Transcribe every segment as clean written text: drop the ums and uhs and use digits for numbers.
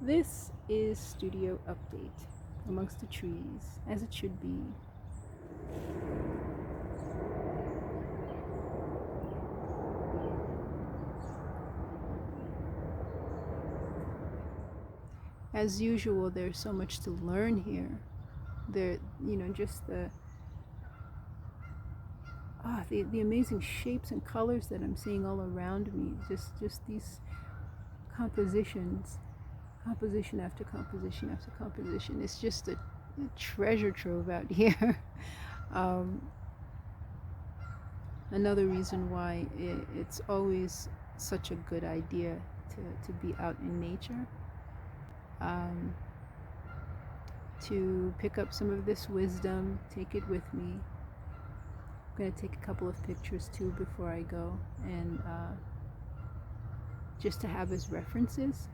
This is studio update amongst the trees, as it should be. As usual, there's so much to learn here. Just the amazing shapes and colors that I'm seeing all around me. Just these compositions, composition after composition after composition. It's just a treasure trove out here. um, Another reason why it's always such a good idea to be out in nature, um, to pick up some of this wisdom, take it with me. I'm going to take a couple of pictures too before I go, and just to have as references.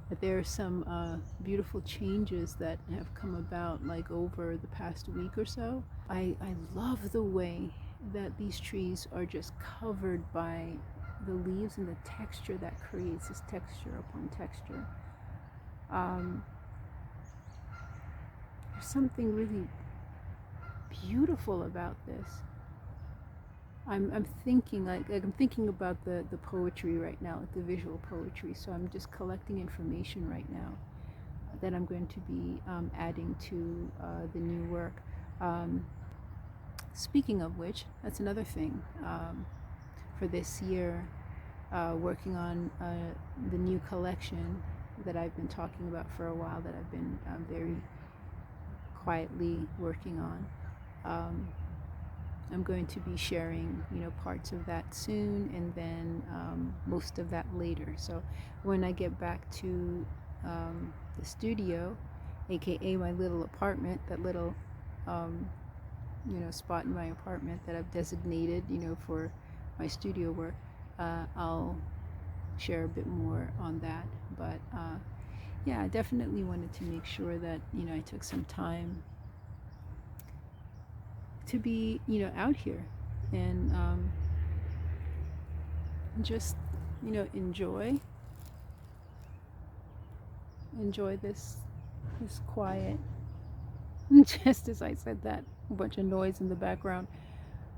But there are some beautiful changes that have come about, like over the past week or so. I love the way that these trees are just covered by the leaves and the texture that creates this texture upon texture. There's something really beautiful about this. I'm thinking I'm thinking about the poetry right now, like the visual poetry. So I'm just collecting information right now that I'm going to be adding to the new work. Speaking of which, that's another thing for this year, working on the new collection that I've been talking about for a while, that I've been very quietly working on. I'm going to be sharing, parts of that soon, and then most of that later. So when I get back to the studio, aka my little apartment, that little spot in my apartment that I've designated, for my studio work, I'll share a bit more on that. But yeah, I definitely wanted to make sure that I took some time to be out here and just enjoy this quiet. Just as I said that, a bunch of noise in the background.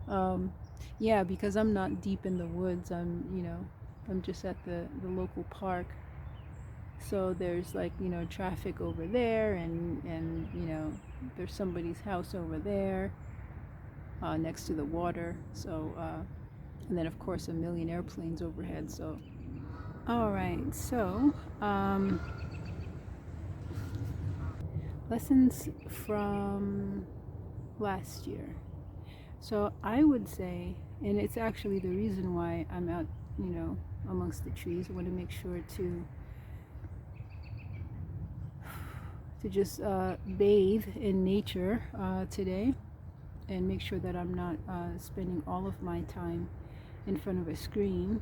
um, yeah, because I'm not deep in the woods. I'm just at the local park. So there's like traffic over there, and there's somebody's house over there, next to the water. So and then of course a million airplanes overhead. So all right, so lessons from last year. So I would say, and it's actually the reason why I'm out, amongst the trees. I want to make sure to just bathe in nature today, and make sure that I'm not spending all of my time in front of a screen,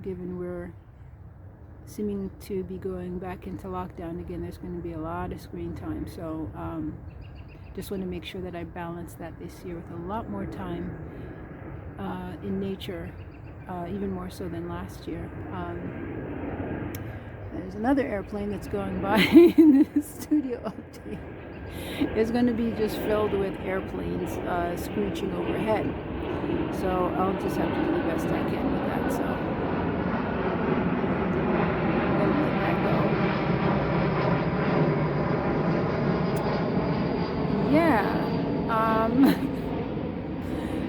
given we're seeming to be going back into lockdown again. There's going to be a lot of screen time. So just want to make sure that I balance that this year with a lot more time in nature, even more so than last year. There's another airplane that's going by in the studio update. It's going to be just filled with airplanes screeching overhead. So I'll just have to do the best I can with that. So I'm going to let that go. Yeah.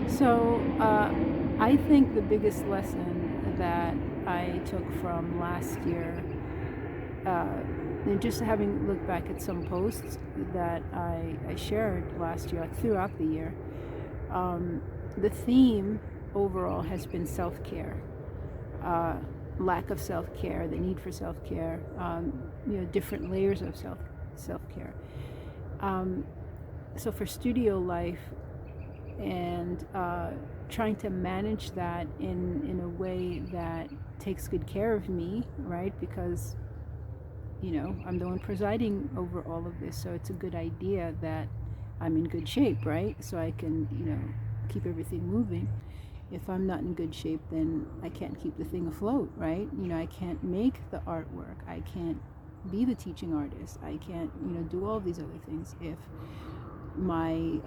So I think the biggest lesson that I took from last year, and just having looked back at some posts that I shared last year, like throughout the year, the theme overall has been self-care, lack of self-care, the need for self-care, different layers of self-care. So for studio life, and trying to manage that in a way that takes good care of me, right? Because I'm the one presiding over all of this, so it's a good idea that I'm in good shape, right? So I can keep everything moving. If I'm not in good shape, then I can't keep the thing afloat, right? I can't make the artwork, I can't be the teaching artist. I can't, do all these other things if my,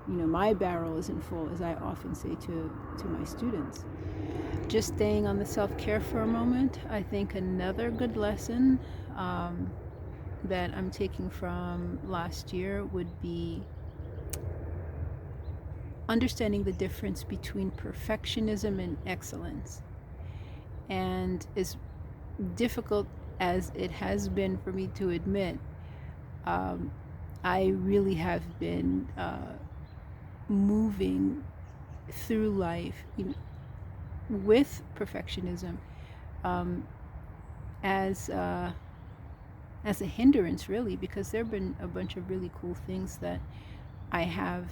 my barrel isn't full, as I often say to my students. Just staying on the self-care for a moment, I think another good lesson that I'm taking from last year would be understanding the difference between perfectionism and excellence. And as difficult as it has been for me to admit, um, I really have been moving through life with perfectionism um, as as a hindrance, really, because there have been a bunch of really cool things that I have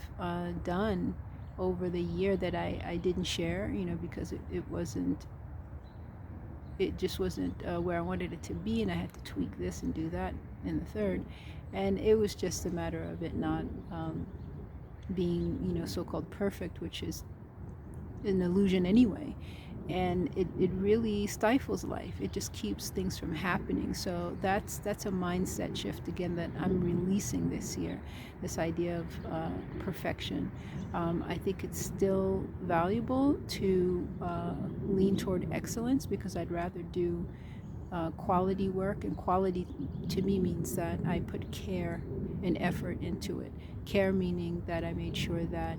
done over the year that I didn't share, because it just wasn't where I wanted it to be, and I had to tweak this and do that in the third, and it was just a matter of it not being, so-called perfect, which is an illusion anyway. And it really stifles life. It just keeps things from happening. So that's a mindset shift again that I'm releasing this year. This idea of perfection. I think it's still valuable to lean toward excellence, because I'd rather do quality work, and quality to me means that I put care and effort into it. Care meaning that I made sure that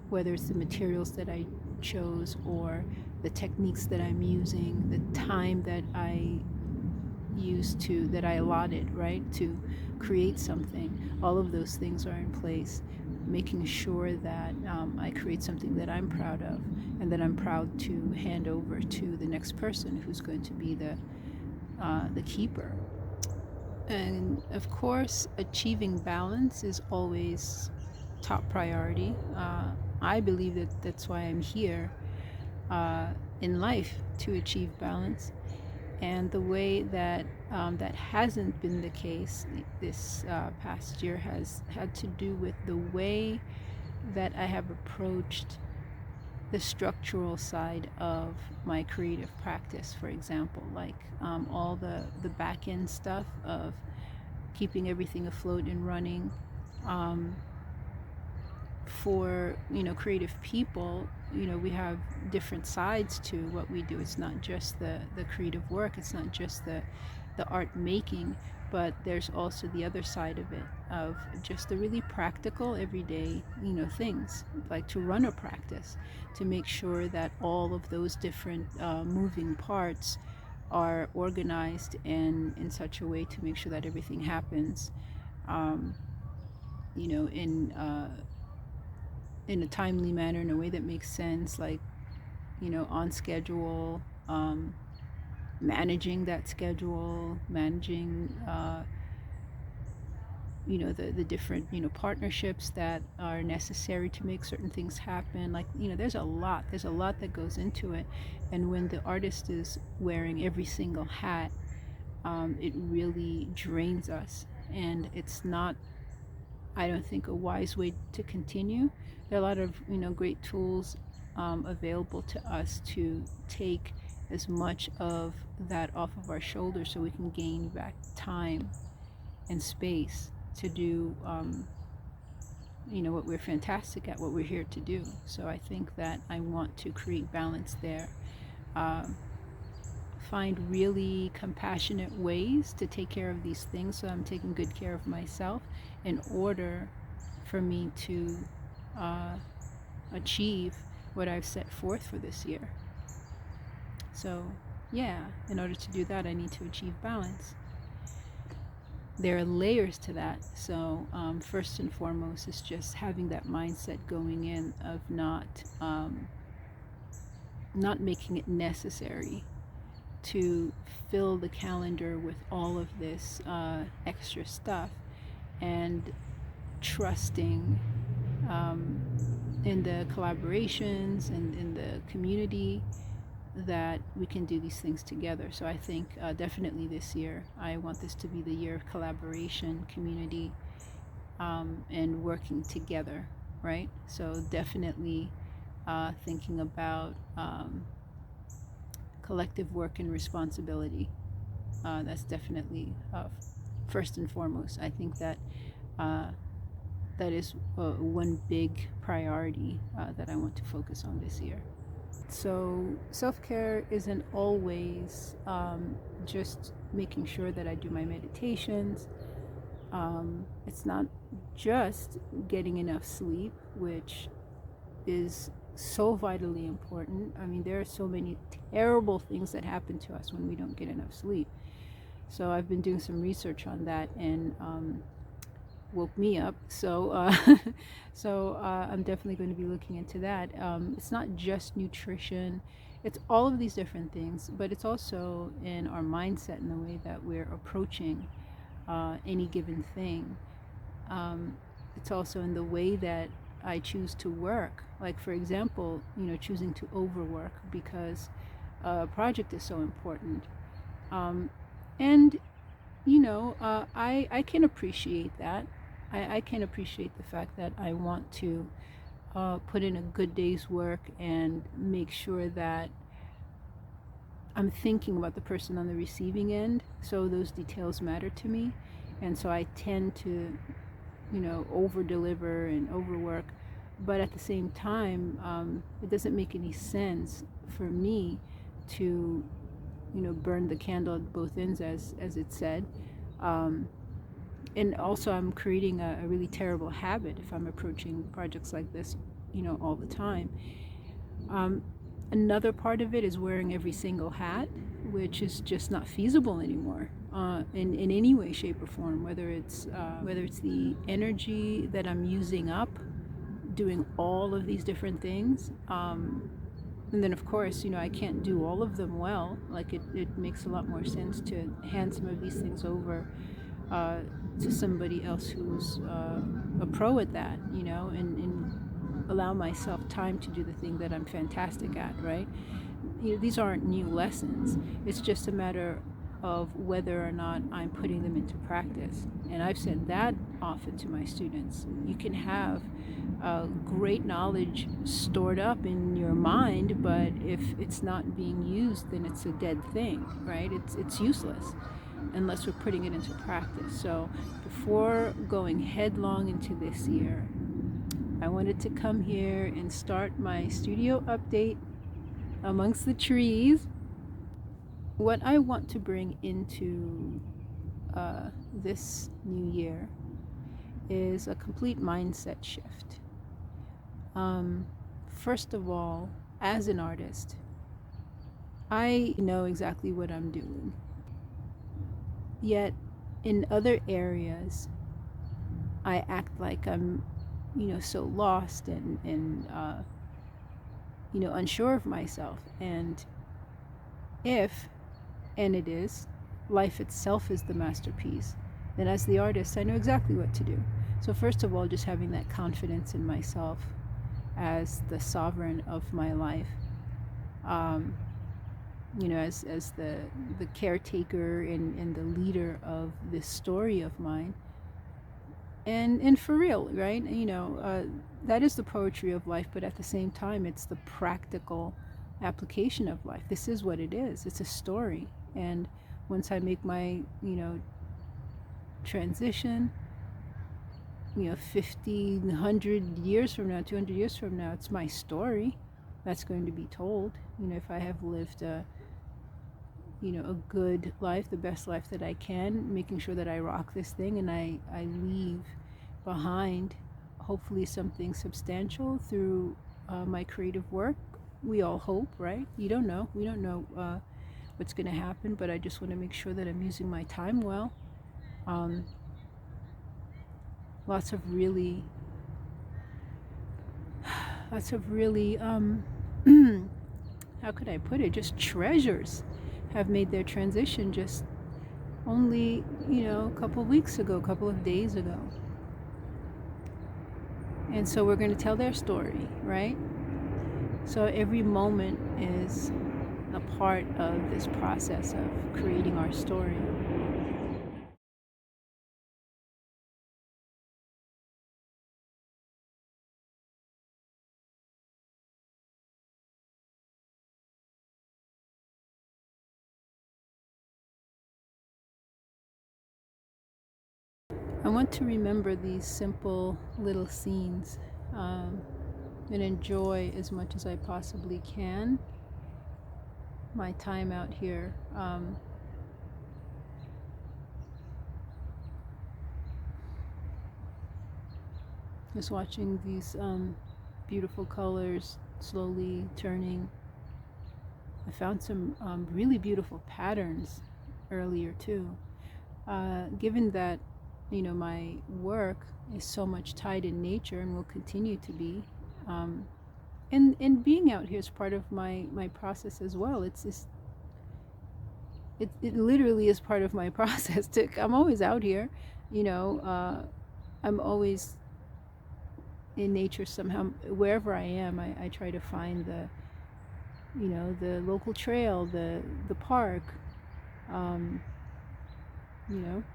whether it's the materials that I chose or the techniques that I'm using, the time that I that I allotted, right, to create something, all of those things are in place, making sure that I create something that I'm proud of and that I'm proud to hand over to the next person who's going to be the keeper. And of course, achieving balance is always top priority. I believe that that's why I'm here uh, in life, to achieve balance. And the way that that hasn't been the case this past year has had to do with the way that I have approached the structural side of my creative practice. For example, like all the back end stuff of keeping everything afloat and running. Um, for creative people, we have different sides to what we do. It's not just the creative work, it's not just the art making, but there's also the other side of it, of just the really practical everyday things, like to run a practice, to make sure that all of those different moving parts are organized and in such a way to make sure that everything happens um, you know in in a timely manner, in a way that makes sense, like, on schedule, managing that schedule, managing, the different, partnerships that are necessary to make certain things happen. Like, there's a lot that goes into it. And when the artist is wearing every single hat, it really drains us. And it's not, I don't think, a wise way to continue. There are a lot of great tools available to us to take as much of that off of our shoulders, so we can gain back time and space to do what we're fantastic at, what we're here to do. So I think that I want to create balance there. Um, Find really compassionate ways to take care of these things, so I'm taking good care of myself in order for me to uh, achieve what I've set forth for this year. So yeah, in order to do that, I need to achieve balance. There are layers to that. So first and foremost is just having that mindset going in of not making it necessary to fill the calendar with all of this extra stuff, and trusting in the collaborations and in the community that we can do these things together. So I think definitely this year, I want this to be the year of collaboration, community, and working together, right? So definitely thinking about collective work and responsibility. That's definitely first and foremost. I think that uh, that is one big priority that I want to focus on this year. So, self care isn't always just making sure that I do my meditations. It's not just getting enough sleep, which is so vitally important. I mean, there are so many terrible things that happen to us when we don't get enough sleep. So, I've been doing some research on that, and woke me up. So, I'm definitely going to be looking into that. It's not just nutrition; it's all of these different things, but it's also in our mindset and the way that we're approaching any given thing. It's also in the way that I choose to work. Like, for example, choosing to overwork because a project is so important. Um, and I can appreciate that. I can appreciate the fact that I want to put in a good day's work and make sure that I'm thinking about the person on the receiving end. So those details matter to me. And so I tend to, over deliver and overwork. But at the same time, it doesn't make any sense for me to, burn the candle at both ends, as it said. Um, and also I'm creating a really terrible habit if I'm approaching projects like this, all the time. um, Another part of it is wearing every single hat, which is just not feasible anymore, in any way, shape, or form, whether it's the energy that I'm using up doing all of these different things. And then, of course, I can't do all of them well. Like, it makes a lot more sense to hand some of these things over uh, to somebody else who's a pro at that, and allow myself time to do the thing that I'm fantastic at, right? These aren't new lessons. It's just a matter of whether or not I'm putting them into practice. And I've said that often to my students. You can have great knowledge stored up in your mind, but if it's not being used, then it's a dead thing, right? It's useless unless we're putting it into practice. So before going headlong into this year, I wanted to come here and start my studio update amongst the trees. What I want to bring into this new year is a complete mindset shift. Um, First of all, as an artist, I know exactly what I'm doing. Yet, in other areas, I act like I'm, so lost and unsure of myself. And if, and it is, life itself is the masterpiece, then as the artist, I know exactly what to do. So, first of all, just having that confidence in myself as the sovereign of my life, um, as the caretaker and the leader of this story of mine. And for real, right? That is the poetry of life, but at the same time, it's the practical application of life. This is what it is. It's a story. And once I make my, transition, 50, 100 years from now, 200 years from now, it's my story that's going to be told. If I have lived a good life, the best life that I can, making sure that I rock this thing and I leave behind hopefully something substantial through my creative work. We all hope, right? You don't know. We don't know what's going to happen, but I just want to make sure that I'm using my time well. Um, lots of really, how could I put it? Just treasures have made their transition just only, a couple of weeks ago, a couple of days ago. And so we're going to tell their story, right? So every moment is a part of this process of creating our story. I want to remember these simple little scenes, um, and enjoy as much as I possibly can my time out here. Just watching these beautiful colors slowly turning. I found some really beautiful patterns earlier too. Given that, my work is so much tied in nature and will continue to be, um, and being out here is part of my process as well. It literally is part of my process. I'm always out here, you know. I'm always in nature somehow. Wherever I am, I try to find the local trail, the park. Um,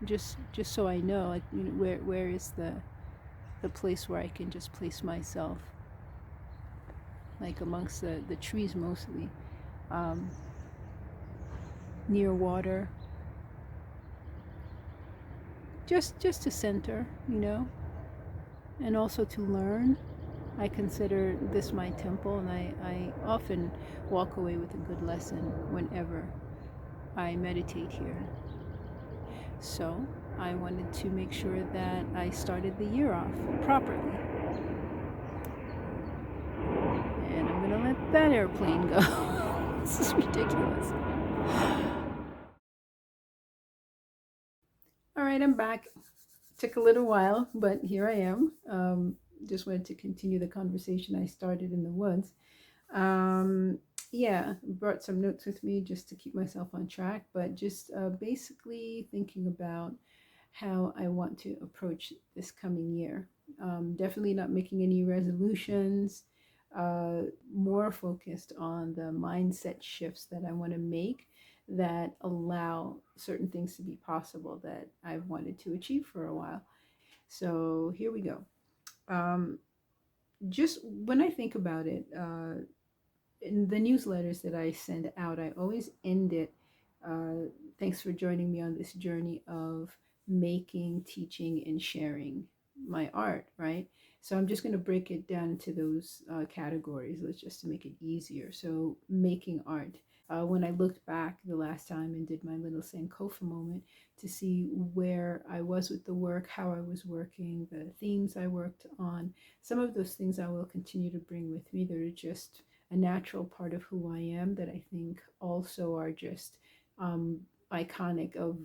just so I know, like, where is the place where I can just place myself, like amongst the trees mostly, um, near water, just to center, and also to learn. I consider this my temple, and I often walk away with a good lesson whenever I meditate here. So I wanted to make sure that I started the year off properly. And I'm gonna let that airplane go. This is ridiculous. All right, I'm back. Took a little while, but here I am. Just wanted to continue the conversation I started in the woods. Um, yeah, brought some notes with me just to keep myself on track, but just basically thinking about how I want to approach this coming year. Definitely not making any resolutions, uh, more focused on the mindset shifts that I want to make that allow certain things to be possible that I've wanted to achieve for a while. So here we go. Um, just when I think about it, in the newsletters that I send out, I always end it. Thanks for joining me on this journey of making, teaching, and sharing my art, right? So I'm just going to break it down into those categories. Let's just to make it easier. So making art. When I looked back the last time and did my little Sankofa moment to see where I was with the work, how I was working, the themes I worked on, some of those things I will continue to bring with me. They're just a natural part of who I am that I think also are just um, iconic of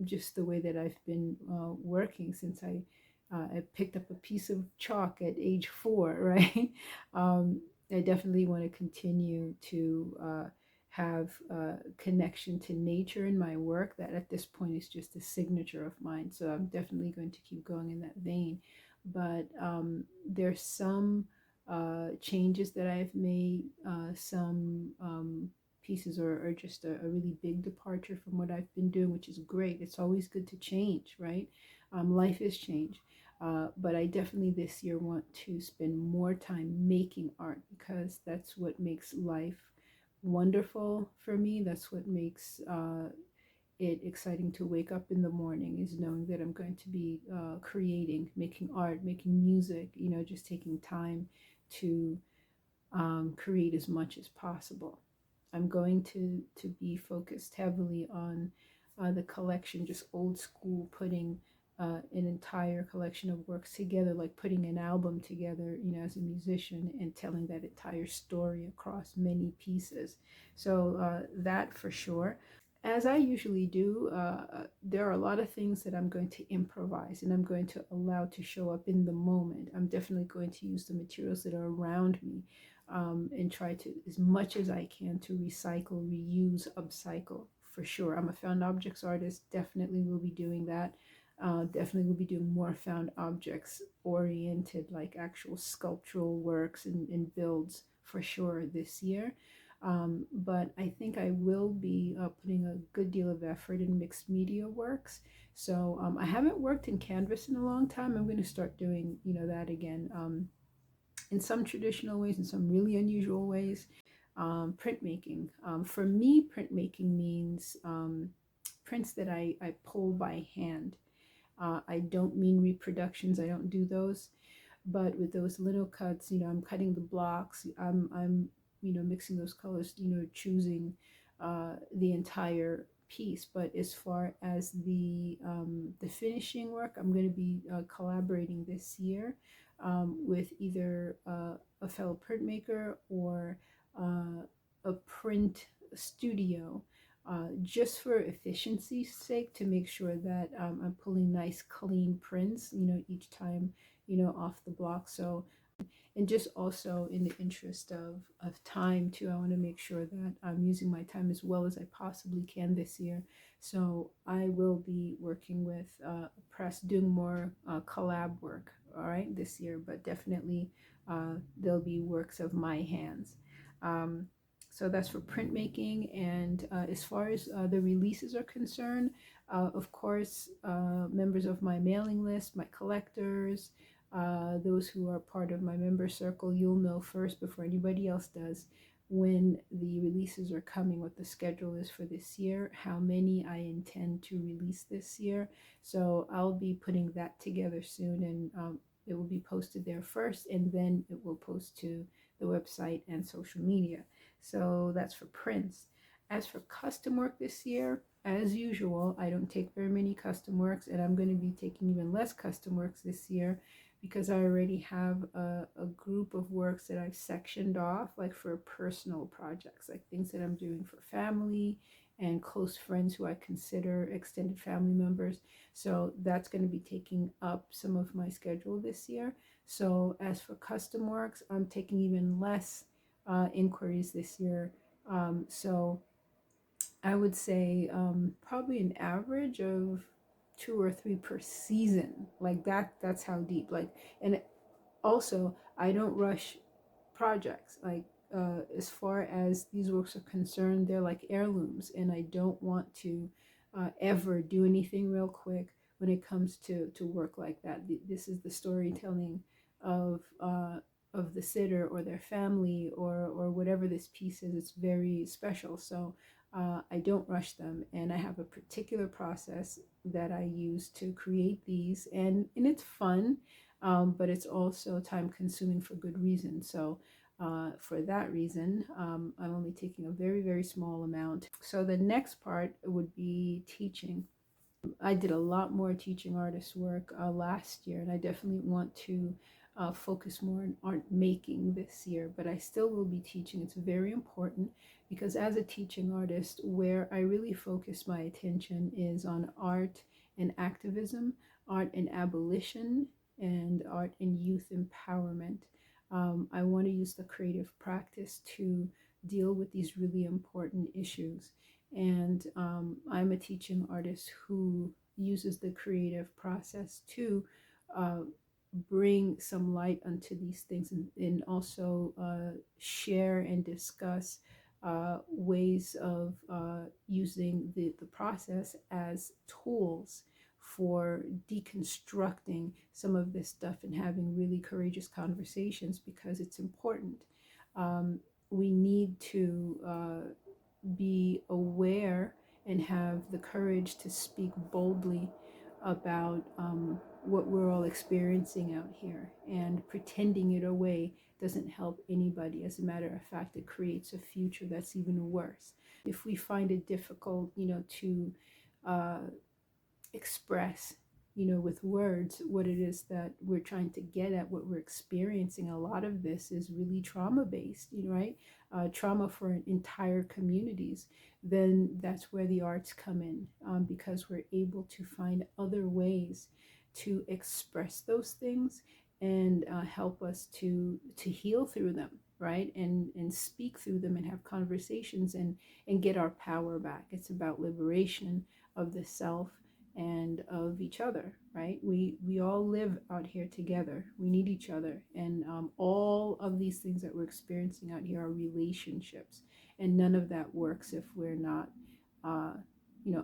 just the way that I've been working since I picked up a piece of chalk at age 4, right? I definitely want to continue to have a connection to nature in my work that at this point is just a signature of mine. So I'm definitely going to keep going in that vein. But there's some changes that I've made, some pieces are just a really big departure from what I've been doing, which is great. It's always good to change, right? Life is change. But I definitely this year want to spend more time making art because that's what makes life wonderful for me. That's what makes it exciting to wake up in the morning, is knowing that I'm going to be creating, making art, making music, just taking time to create as much as possible. I'm going to be focused heavily on the collection, just old school, putting an entire collection of works together, like putting an album together, as a musician and telling that entire story across many pieces. So that for sure. As I usually do, there are a lot of things that I'm going to improvise and I'm going to allow to show up in the moment. I'm definitely going to use the materials that are around me, and try to, as much as I can, to recycle, reuse, upcycle for sure. I'm a found objects artist, definitely will be doing that. Definitely will be doing more found objects oriented, like actual sculptural works and builds for sure this year. But I think I will be putting a good deal of effort in mixed media works. So I haven't worked in canvas in a long time. I'm going to start doing, that again, in some traditional ways, in some really unusual ways. Printmaking. For me, printmaking means prints that I pull by hand. I don't mean reproductions, I don't do those, but with those little cuts, I'm cutting the blocks, I'm mixing those colors, choosing the entire piece. But as far as the finishing work, I'm going to be collaborating this year with either a fellow printmaker or a print studio, just for efficiency's sake, to make sure that I'm pulling nice clean prints, each time, off the block. So, and just also in the interest of time too, I want to make sure that I'm using my time as well as I possibly can this year. So I will be working with press, doing more collab work, all right, this year, but definitely there'll be works of my hands. um, so that's for printmaking. And as far as the releases are concerned, of course, members of my mailing list, my collectors, those who are part of my member circle, you'll know first before anybody else does when the releases are coming, what the schedule is for this year, how many I intend to release this year. So I'll be putting that together soon, and it will be posted there first, and then it will post to the website and social media. So that's for prints. As for custom work this year, as usual, I don't take very many custom works, and I'm going to be taking even less custom works this year because I already have a group of works that I've sectioned off, like for personal projects, like things that I'm doing for family and close friends who I consider extended family members. So that's going to be taking up some of my schedule this year. So as for custom works, I'm taking even less inquiries this year. So I would say probably an average of 2 or 3 per season. Like that's how deep. Like, and also I don't rush projects. Like as far as these works are concerned, they're like heirlooms, and I don't want to ever do anything real quick when it comes to work like that. This is the storytelling of of the sitter or their family, or whatever this piece is. It's very special. So I don't rush them, and I have a particular process that I use to create these, and it's fun, but it's also time consuming for good reason. So for that reason, I'm only taking a very, very small amount. So the next part would be teaching. I did a lot more teaching artist work last year, and I definitely want to focus more on art making this year, but I still will be teaching. It's very important because as a teaching artist, where I really focus my attention is on art and activism, art and abolition, and art and youth empowerment. I want to use the creative practice to deal with these really important issues. And I'm a teaching artist who uses the creative process to uh, bring some light onto these things, and also share and discuss ways of using the process as tools for deconstructing some of this stuff and having really courageous conversations, because it's important. We need to be aware and have the courage to speak boldly about what we're all experiencing out here. And pretending it away doesn't help anybody. As a matter of fact, it creates a future that's even worse. If we find it difficult, to uh, express, with words, what it is that we're trying to get at, what we're experiencing. A lot of this is really trauma based, right? Trauma for entire communities. Then that's where the arts come in, because we're able to find other ways to express those things and help us to heal through them, right? And speak through them and have conversations and get our power back. It's about liberation of the self and of each other, right? We all live out here together. We need each other, and all of these things that we're experiencing out here are relationships, and none of that works if we're not,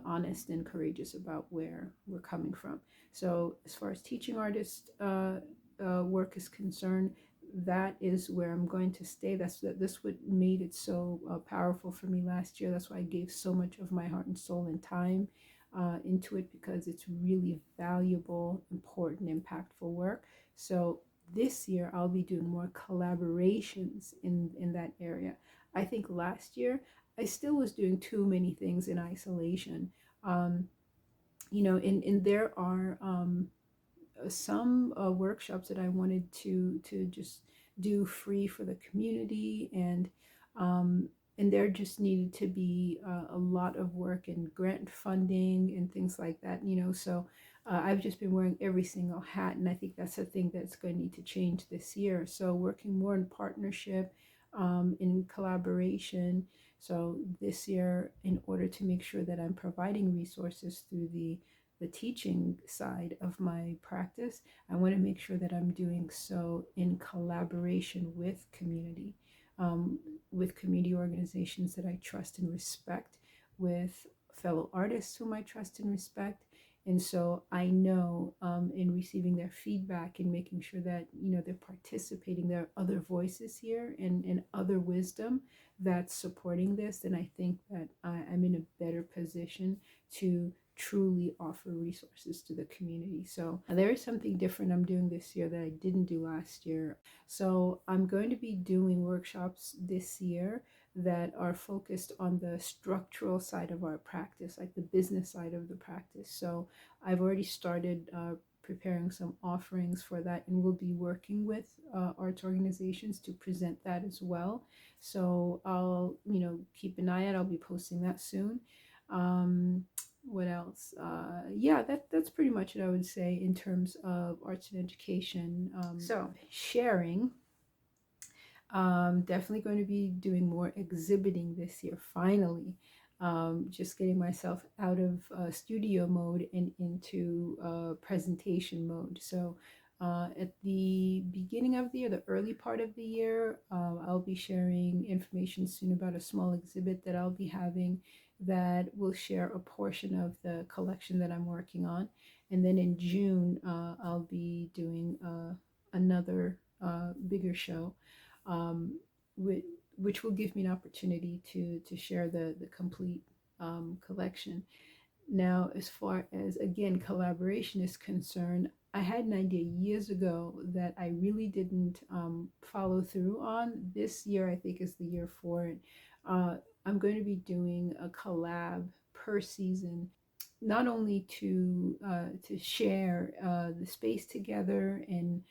honest and courageous about where we're coming from. So, as far as teaching artist work is concerned, that is where I'm going to stay. That's what made it so powerful for me last year. That's why I gave so much of my heart and soul and time into it because it's really valuable, important, impactful work. So this year I'll be doing more collaborations in that area. I think last year I still was doing too many things in isolation. Um, and there are some workshops that I wanted to just do free for the community, um, and there just needed to be a lot of work and grant funding and things like that. So I've just been wearing every single hat, and I think that's a thing that's going to need to change this year. So working more in partnership, in collaboration. So this year, in order to make sure that I'm providing resources through the teaching side of my practice, I want to make sure that I'm doing so in collaboration um, with community organizations that I trust and respect, with fellow artists whom I trust and respect. And so I know, in receiving their feedback and making sure that, they're participating, there are other voices here and other wisdom that's supporting this, and I think that I'm in a better position to truly offer resources to the community. So there is something different I'm doing this year that I didn't do last year. So I'm going to be doing workshops this year that are focused on the structural side of our practice, like the business side of the practice. So I've already started preparing some offerings for that, and we'll be working with arts organizations to present that as well. So I'll, keep an eye out. I'll be posting that soon. What else? Yeah, that's pretty much it, I would say, in terms of arts and education. So sharing. Definitely going to be doing more exhibiting this year, finally. Just getting myself out of studio mode and into presentation mode. So at the beginning of the year, the early part of the year, I'll be sharing information soon about a small exhibit that I'll be having that will share a portion of the collection that I'm working on. And then in June, I'll be doing another bigger show, um, which, which will give me an opportunity to share the complete collection. Now, as far as, again, collaboration is concerned, I had an idea years ago that I really didn't follow through on. This year, I think, is the year for it. I'm going to be doing a collab per season, not only to share the space together and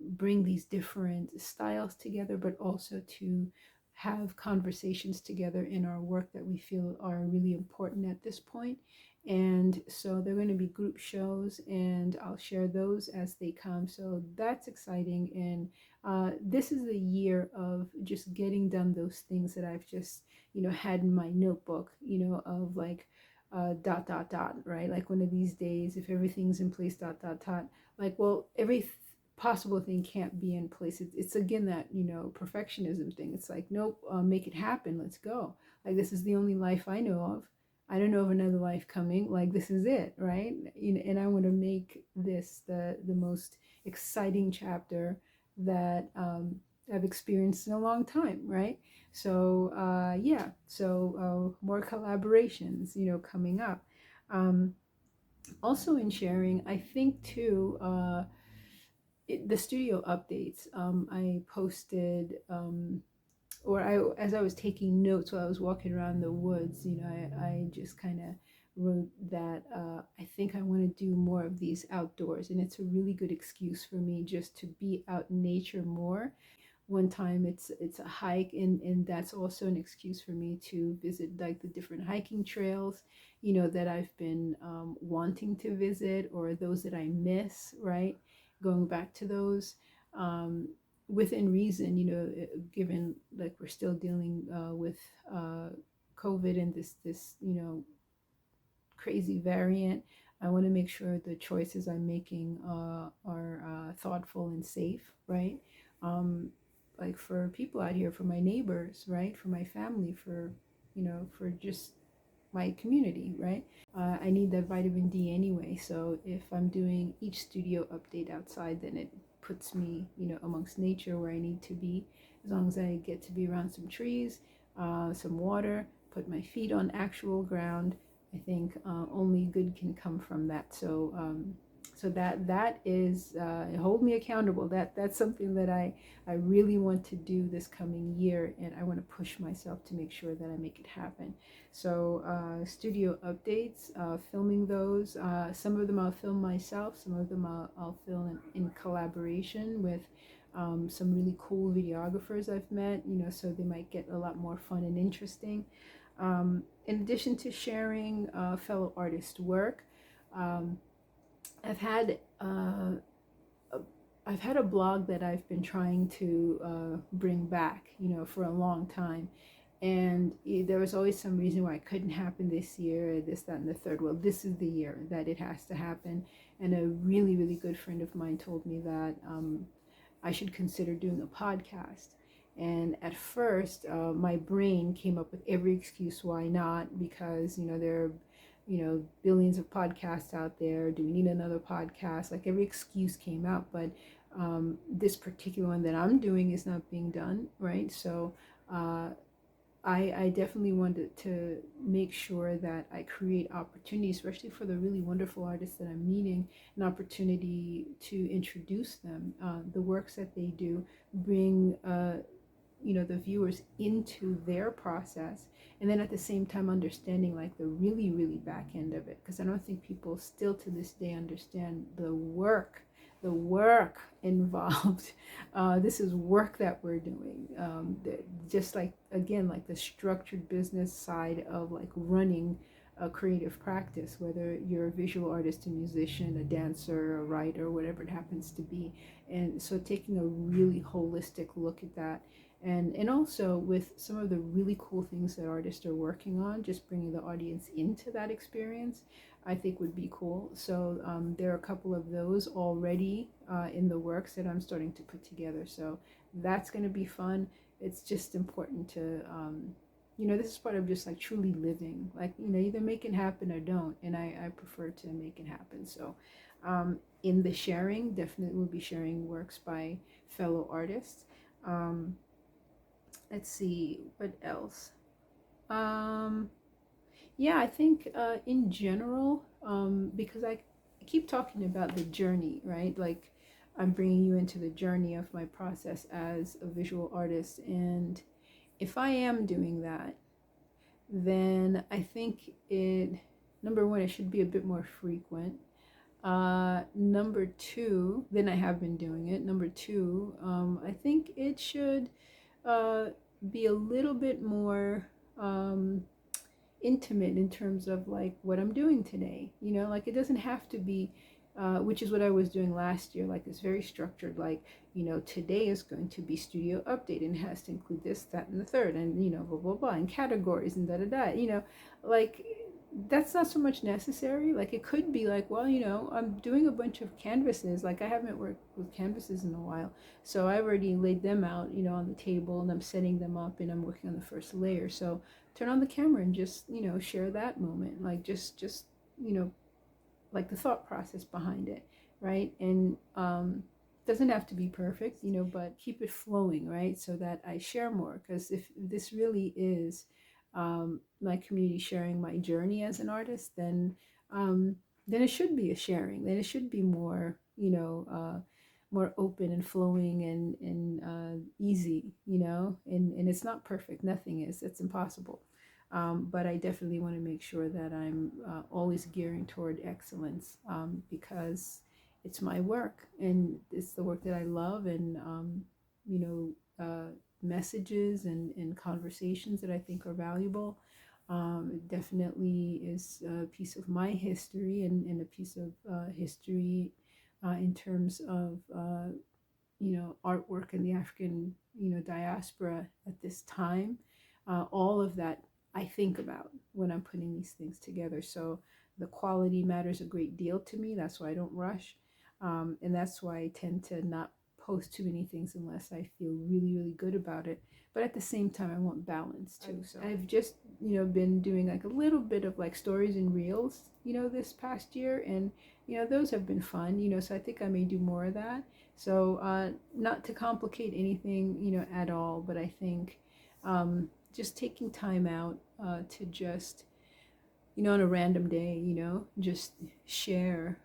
bring these different styles together, but also to have conversations together in our work that we feel are really important at this point. And so they're going to be group shows, and I'll share those as they come. So that's exciting. And this is the year of just getting done those things that I've just, had in my notebook, of like, dot dot dot, right? Like one of these days, if everything's in place, dot dot dot, like, well, every possible thing can't be in place. It's again that, perfectionism thing. It's like, nope, make it happen, let's go. Like, this is the only life I know of. I don't know of another life coming. Like, this is it, right? And I want to make this the most exciting chapter that I've experienced in a long time, right? So yeah, so more collaborations, coming up. Um, Also in sharing, I think too, the studio updates. I posted, or as I was taking notes while I was walking around the woods, I just kind of wrote that I think I want to do more of these outdoors, and it's a really good excuse for me just to be out in nature more. One time it's a hike, and that's also an excuse for me to visit like the different hiking trails, that I've been wanting to visit, or those that I miss, right? Going back to those, um, within reason, given like we're still dealing with uh, COVID and this crazy variant. I want to make sure the choices I'm making are thoughtful and safe, right? Um, like for people out here, for my neighbors, right? For my family, for just my community, right? I need that vitamin D anyway. So if I'm doing each studio update outside, then it puts me, amongst nature where I need to be. As long as I get to be around some trees, some water, put my feet on actual ground, I think only good can come from that. So that is hold me accountable. That's something that I really want to do this coming year, and I want to push myself to make sure that I make it happen. So studio updates, filming those. Some of them I'll film myself. Some of them I'll film in collaboration with some really cool videographers I've met. So they might get a lot more fun and interesting. In addition to sharing fellow artist work, um, I've had I've had a blog that I've been trying to bring back, for a long time, and there was always some reason why it couldn't happen this year, this, that, and the third. Well, this is the year that it has to happen, and a really, really good friend of mine told me that I should consider doing a podcast. And at first, my brain came up with every excuse why not, because there are billions of podcasts out there. Do we need another podcast? Like every excuse came out, but this particular one that I'm doing is not being done, right? So I definitely wanted to make sure that I create opportunities, especially for the really wonderful artists that I'm meeting, an opportunity to introduce them, the works that they do, bring the viewers into their process, and then at the same time understanding like the really, really back end of it, because I don't think people still to this day understand the work involved. This is work that we're doing, just like, again, like the structured business side of like running a creative practice, whether you're a visual artist, a musician, a dancer, a writer, whatever it happens to be. And so taking a really holistic look at that, and also with some of the really cool things that artists are working on, just bringing the audience into that experience, I think would be cool. So there are a couple of those already in the works that I'm starting to put together. So that's going to be fun. It's just important to, this is part of just like truly living, like, either make it happen or don't. And I prefer to make it happen. So in the sharing, definitely will be sharing works by fellow artists. Let's see, what else? Yeah, I think in general, because I keep talking about the journey, right? Like I'm bringing you into the journey of my process as a visual artist. And if I am doing that, then I think number one, it should be a bit more frequent. Number two, then I have been doing it. Number two, I think it should be a little bit more intimate in terms of like what I'm doing today. Like it doesn't have to be, which is what I was doing last year. Like it's very structured. Like, today is going to be studio update and it has to include this, that, and the third, and blah blah blah, and categories and da da da. Like that's not so much necessary. Like it could be like, well, I'm doing a bunch of canvases. Like I haven't worked with canvases in a while, so I've already laid them out, on the table, and I'm setting them up, and I'm working on the first layer. So turn on the camera and just, share that moment. Like just like the thought process behind it, right? And doesn't have to be perfect, but keep it flowing, right? So that I share more, because if this really is my community sharing my journey as an artist, then it should be a sharing. Then it should be more, more open and flowing and easy, and it's not perfect. Nothing is. It's impossible. But I definitely want to make sure that I'm always gearing toward excellence, because it's my work and it's the work that I love, and messages and conversations that I think are valuable. It definitely is a piece of my history, and a piece of history in terms of artwork in the African diaspora at this time. All of that I think about when I'm putting these things together. So the quality matters a great deal to me. That's why I don't rush. And that's why I tend to not post too many things unless I feel really, really good about it. But at the same time, I want balance too. So I've just, been doing like a little bit of like stories and reels, this past year. And, those have been fun, so I think I may do more of that. So not to complicate anything, at all, but I think just taking time out to just, on a random day, just share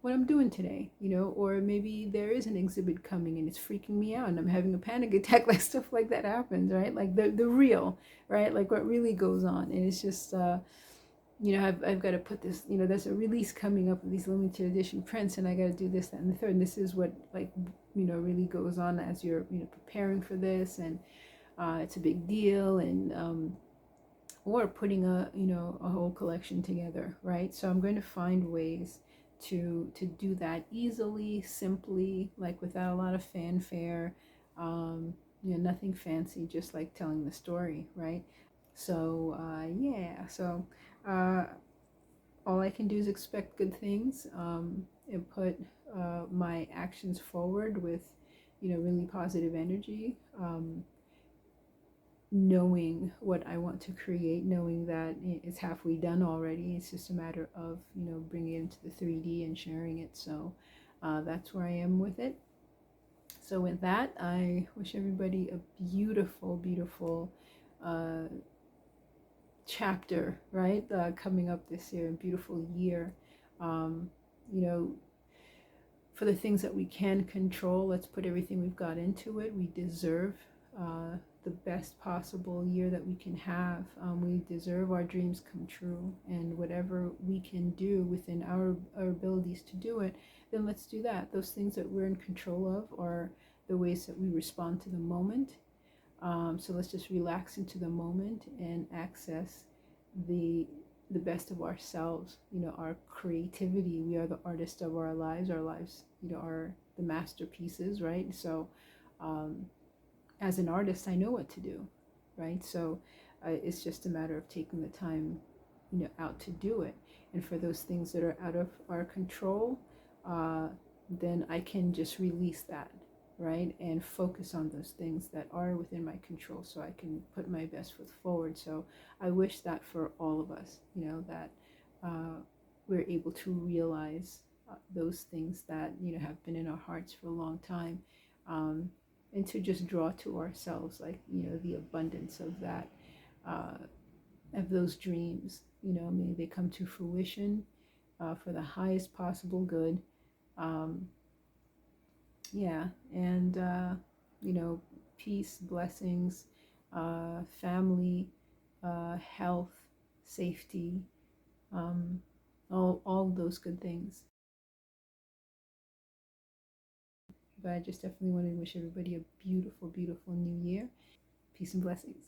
what I'm doing today, or maybe there is an exhibit coming and it's freaking me out and I'm having a panic attack, like stuff like that happens, right? Like the real, right? Like what really goes on. And it's just, I've got to put this, there's a release coming up of these limited edition prints and I got to do this, that, and the third. And this is what, like, really goes on as you're, preparing for this. And it's a big deal. And, or putting a whole collection together, right? So I'm going to find ways to do that easily, simply, like without a lot of fanfare, nothing fancy, just like telling the story, right? So yeah, so uh, all I can do is expect good things, and put my actions forward with really positive energy, knowing what I want to create, knowing that it's halfway done already. It's just a matter of, bringing it into the 3D and sharing it. So that's where I am with it. So with that, I wish everybody a beautiful, beautiful chapter, right? Coming up this year, a beautiful year. Um, you know, for the things that we can control, let's put everything we've got into it. We deserve the best possible year that we can have. We deserve our dreams come true, and whatever we can do within our abilities to do it, then let's do that. Those things that we're in control of are the ways that we respond to the moment. So let's just relax into the moment and access the the best of ourselves, our creativity. We are the artist of our lives. Our lives, are the masterpieces, right? So as an artist, I know what to do, right? So it's just a matter of taking the time, out to do it. And for those things that are out of our control, uh, then I can just release that, right? And focus on those things that are within my control so I can put my best foot forward. So I wish that for all of us, that we're able to realize those things that, have been in our hearts for a long time. And to just draw to ourselves, like, the abundance of that, of those dreams, may they come to fruition for the highest possible good. Um, yeah, and peace, blessings, family, health, safety, all those good things. But I just definitely wanted to wish everybody a beautiful, beautiful new year. Peace and blessings.